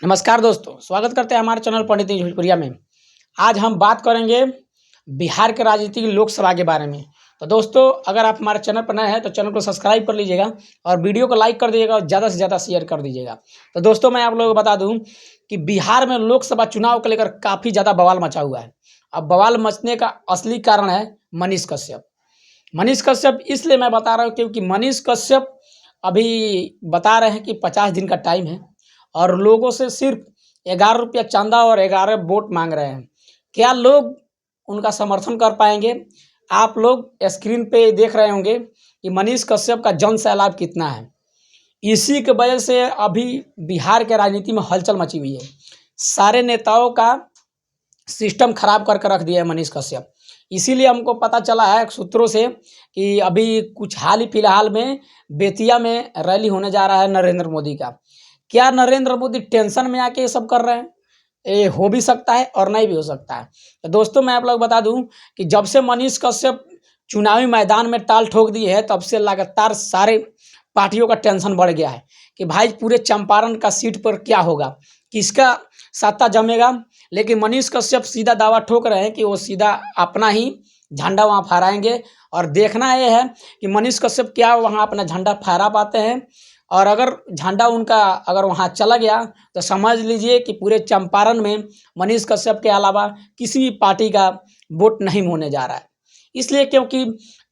नमस्कार दोस्तों, स्वागत करते हैं हमारे चैनल पंडित न्यूज़ भोजपुरिया में। आज हम बात करेंगे बिहार के राजनीतिक लोकसभा के बारे में। तो दोस्तों, अगर आप हमारे चैनल पर नए हैं तो चैनल को सब्सक्राइब कर लीजिएगा और वीडियो को लाइक कर दीजिएगा और ज़्यादा से ज़्यादा शेयर कर दीजिएगा। तो दोस्तों, मैं आप लोगों को बता दूं कि बिहार में लोकसभा चुनाव को लेकर काफ़ी ज़्यादा बवाल मचा हुआ है। अब बवाल मचने का असली कारण है मनीष कश्यप। मनीष कश्यप इसलिए मैं बता रहा हूँ क्योंकि मनीष कश्यप अभी बता रहे हैं कि 50 दिन का टाइम है और लोगों से सिर्फ 11 रुपया चंदा और 11 वोट मांग रहे हैं। क्या लोग उनका समर्थन कर पाएंगे? आप लोग स्क्रीन पे देख रहे होंगे कि मनीष कश्यप का जन सैलाब कितना है। इसी की वजह से अभी बिहार के राजनीति में हलचल मची हुई है। सारे नेताओं का सिस्टम खराब करके रख दिया है मनीष कश्यप। इसीलिए हमको पता चला है सूत्रों से कि अभी कुछ हाल ही फिलहाल में बेतिया में रैली होने जा रहा है नरेंद्र मोदी का। क्या नरेंद्र मोदी टेंशन में आके ये सब कर रहे हैं? ये हो भी सकता है और नहीं भी हो सकता है। तो दोस्तों, मैं आप लोग बता दूं कि जब से मनीष कश्यप चुनावी मैदान में ताल ठोक दिए है तब से लगातार सारे पार्टियों का टेंशन बढ़ गया है कि भाई पूरे चंपारण का सीट पर क्या होगा, किसका सत्ता जमेगा। लेकिन मनीष कश्यप सीधा दावा ठोक रहे हैं कि वो सीधा अपना ही झंडा वहाँ फहराएंगे और देखना ये है कि मनीष कश्यप क्या वहाँ अपना झंडा फहरा पाते हैं। और अगर झंडा उनका अगर वहाँ चला गया तो समझ लीजिए कि पूरे चंपारण में मनीष कश्यप के अलावा किसी भी पार्टी का वोट नहीं होने जा रहा है। इसलिए क्योंकि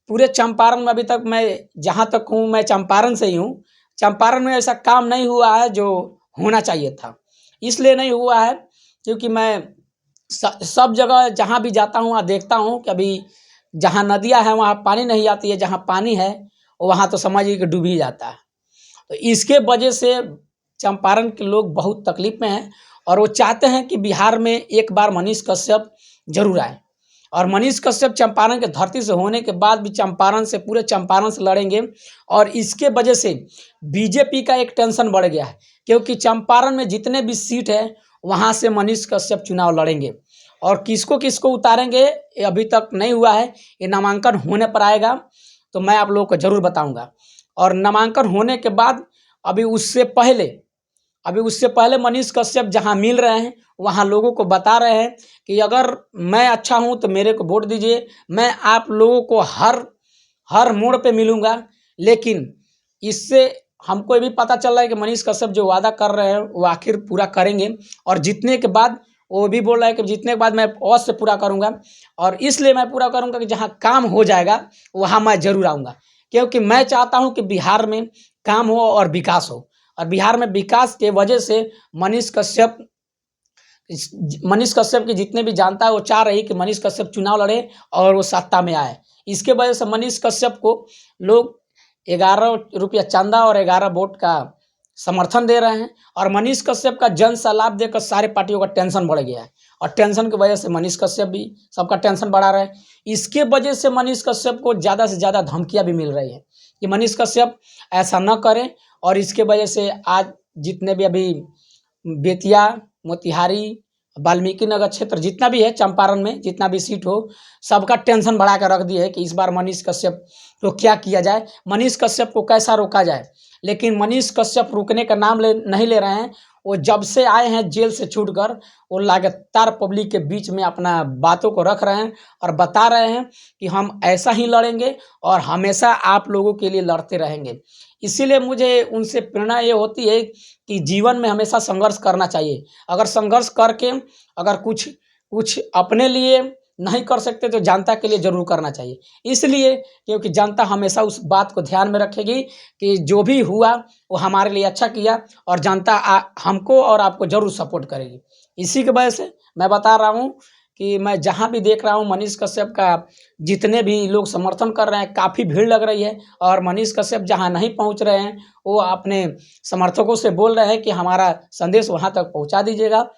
पूरे चंपारण में अभी तक मैं जहाँ तक हूँ, मैं चंपारण से ही हूँ। चंपारण में ऐसा काम नहीं हुआ है जो होना चाहिए था। इसलिए नहीं हुआ है क्योंकि मैं सब जगह जहाँ भी जाता हूँ वहाँ देखता हूँ कि अभी जहाँ नदियाँ हैं वहाँ पानी नहीं आती है, जहाँ पानी है वहाँ तो समझिए कि डूब ही जाता है। तो इसके वजह से चंपारण के लोग बहुत तकलीफ में हैं और वो चाहते हैं कि बिहार में एक बार मनीष कश्यप जरूर आए। और मनीष कश्यप चंपारण के धरती से होने के बाद भी चंपारण से पूरे चंपारण से लड़ेंगे। और इसके वजह से बीजेपी का एक टेंशन बढ़ गया है क्योंकि चंपारण में जितने भी सीट है वहाँ से मनीष कश्यप चुनाव लड़ेंगे। और किसको किसको उतारेंगे ये अभी तक नहीं हुआ है, ये नामांकन होने पर आएगा तो मैं आप लोगों को ज़रूर बताऊंगा। और नामांकन होने के बाद अभी उससे पहले मनीष कश्यप जहां मिल रहे हैं वहां लोगों को बता रहे हैं कि अगर मैं अच्छा हूं तो मेरे को वोट दीजिए, मैं आप लोगों को हर हर मोड़ पे मिलूंगा। लेकिन इससे हमको ये भी पता चल रहा है कि मनीष कश्यप जो वादा कर रहे हैं वो आखिर पूरा करेंगे। और जीतने के बाद वो भी बोल रहा है कि जीतने के बाद मैं अवश्य पूरा करूंगा। और इसलिए मैं पूरा करूंगा कि जहां काम हो जाएगा वहां मैं जरूर आऊँगा, क्योंकि मैं चाहता हूं कि बिहार में काम हो और विकास हो। और बिहार में विकास के वजह से मनीष कश्यप की जितने भी जानता है वो चाह रही कि मनीष कश्यप चुनाव लड़े और वो सत्ता में आए। इसके वजह से मनीष कश्यप को लोग 11 रुपया चंदा और 11 वोट का समर्थन दे रहे हैं। और मनीष कश्यप का जन सलाब देकर सारे पार्टियों का टेंशन बढ़ गया है और टेंशन की वजह से मनीष कश्यप भी सबका टेंशन बढ़ा रहा है। इसके वजह से मनीष कश्यप को ज़्यादा से ज़्यादा धमकियां भी मिल रही है कि मनीष कश्यप ऐसा न करें। और इसके वजह से आज जितने भी अभी बेतिया, मोतिहारी, वाल्मीकि नगर क्षेत्र जितना भी है चंपारण में जितना भी सीट हो सबका टेंशन बढ़ा कर रख दिया है कि इस बार मनीष कश्यप को क्या किया जाए, मनीष कश्यप को कैसा रोका जाए। लेकिन मनीष कश्यप रुकने का नाम नहीं ले रहे हैं। वो जब से आए हैं जेल से छूटकर वो लगातार पब्लिक के बीच में अपना बातों को रख रहे हैं और बता रहे हैं कि हम ऐसा ही लड़ेंगे और हमेशा आप लोगों के लिए लड़ते रहेंगे। इसीलिए मुझे उनसे प्रेरणा ये होती है कि जीवन में हमेशा संघर्ष करना चाहिए। अगर संघर्ष करके अगर कुछ कुछ अपने लिए नहीं कर सकते तो जनता के लिए ज़रूर करना चाहिए। इसलिए क्योंकि जनता हमेशा उस बात को ध्यान में रखेगी कि जो भी हुआ वो हमारे लिए अच्छा किया और जनता हमको और आपको ज़रूर सपोर्ट करेगी। इसी की वजह से मैं बता रहा हूँ कि मैं जहाँ भी देख रहा हूँ मनीष कश्यप का जितने भी लोग समर्थन कर रहे हैं, काफ़ी भीड़ लग रही है। और मनीष कश्यप जहाँ नहीं पहुँच रहे हैं वो अपने समर्थकों से बोल रहे हैं कि हमारा संदेश वहाँ तक पहुँचा दीजिएगा।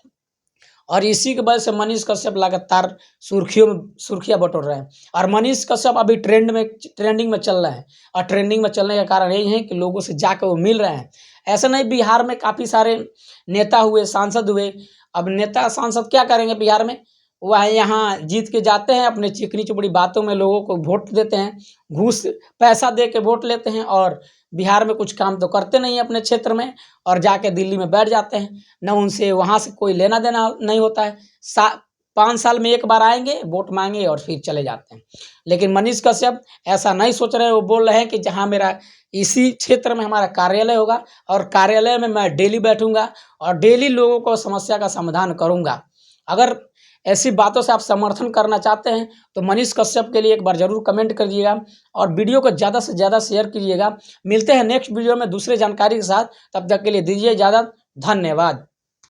और इसी की वजह से मनीष कश्यप लगातार सुर्खियाँ बटोर रहे हैं। और मनीष कश्यप अभी ट्रेंडिंग में चल रहे हैं। और ट्रेंडिंग में चलने का कारण यही है कि लोगों से जाकर वो मिल रहे हैं। ऐसा नहीं, बिहार में काफ़ी सारे नेता हुए, सांसद हुए। अब नेता सांसद क्या करेंगे बिहार में? वह यहाँ जीत के जाते हैं, अपने चिकनी चुपड़ी बातों में लोगों को वोट देते हैं, घूस पैसा दे के वोट लेते हैं और बिहार में कुछ काम तो करते नहीं हैं अपने क्षेत्र में और जाके दिल्ली में बैठ जाते हैं। न उनसे वहाँ से कोई लेना देना नहीं होता है। 5 साल में एक बार आएंगे, वोट मांगेंगे और फिर चले जाते हैं। लेकिन मनीष कश्यप ऐसा नहीं सोच रहे। वो बोल रहे हैं कि जहाँ मेरा इसी क्षेत्र में हमारा कार्यालय होगा और कार्यालय में मैं डेली बैठूंगा और डेली लोगों को समस्या का समाधान करूंगा। अगर ऐसी बातों से आप समर्थन करना चाहते हैं तो मनीष कश्यप के लिए एक बार जरूर कमेंट करिएगा और वीडियो को ज़्यादा से ज़्यादा शेयर कीजिएगा। मिलते हैं नेक्स्ट वीडियो में दूसरे जानकारी के साथ, तब तक के लिए दीजिए इजाज़त। धन्यवाद।